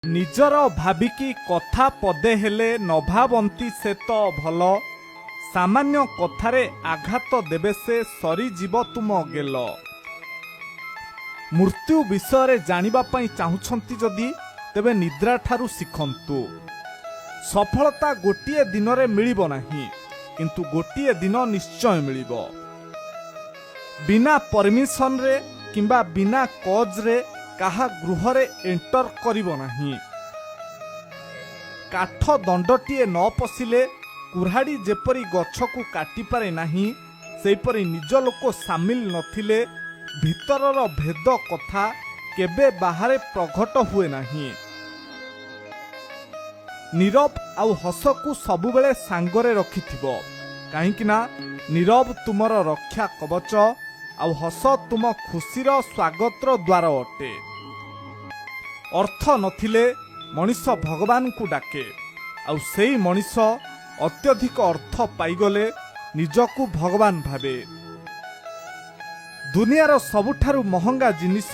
ନିଜର ଭାବିକି କଥା ପଦେ ହେଲେ ନ ଭାବନ୍ତି ସେ ତ ଭଲ। ସାମାନ୍ୟ କଥାରେ ଆଘାତ ଦେବେ ସେ ସରିଯିବ ତୁମ ଗେଲ। ମୃତ୍ୟୁ ବିଷୟରେ ଜାଣିବା ପାଇଁ ଚାହୁଁଛନ୍ତି ଯଦି ତେବେ ନିଦ୍ରାଠାରୁ ଶିଖନ୍ତୁ। ସଫଳତା ଗୋଟିଏ ଦିନରେ ମିଳିବ ନାହିଁ, କିନ୍ତୁ ଗୋଟିଏ ଦିନ ନିଶ୍ଚୟ ମିଳିବ। ବିନା ପରମିଶନରେ କିମ୍ବା ବିନା କଜରେ କାହା ଗୃହରେ ଏଣ୍ଟର କରିବ ନାହିଁ। କାଠ ଦଣ୍ଡଟିଏ ନ ପଶିଲେ କୁରାଢ଼ୀ ଯେପରି ଗଛକୁ କାଟିପାରେ ନାହିଁ, ସେହିପରି ନିଜ ଲୋକ ସାମିଲ ନଥିଲେ ଭିତରର ଭେଦ କଥା କେବେ ବାହାରେ ପ୍ରଘଟ ହୁଏ ନାହିଁ। ନୀରବ ଆଉ ହସକୁ ସବୁବେଳେ ସାଙ୍ଗରେ ରଖିଥିବ, କାହିଁକି ନା ନୀରବ ତୁମର ରକ୍ଷା କବଚ ଆଉ ହସ ତୁମ ଖୁସିର ସ୍ୱାଗତର ଦ୍ୱାର ଅଟେ। ଅର୍ଥ ନଥିଲେ ମଣିଷ ଭଗବାନଙ୍କୁ ଡାକେ, ଆଉ ସେଇ ମଣିଷ ଅତ୍ୟଧିକ ଅର୍ଥ ପାଇଗଲେ ନିଜକୁ ଭଗବାନ ଭାବେ। ଦୁନିଆର ସବୁଠାରୁ ମହଙ୍ଗା ଜିନିଷ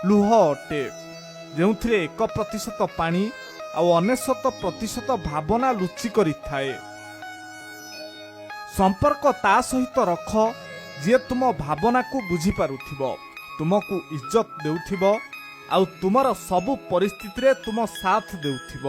ଲୁହ ଅଟେ, ଯେଉଁଥିରେ 1% ପାଣି ଆଉ 99% ଭାବନା ଲୁଚି କରିଥାଏ। ସମ୍ପର୍କ ତା ସହିତ ରଖ ଯିଏ ତୁମ ଭାବନାକୁ ବୁଝିପାରୁଥିବ, ତୁମକୁ ଇଜ୍ଜତ ଦେଉଥିବ ଆଉ ତୁମର ସବୁ ପରିସ୍ଥିତିରେ ତୁମ ସାଥ ଦେଉଥିବ।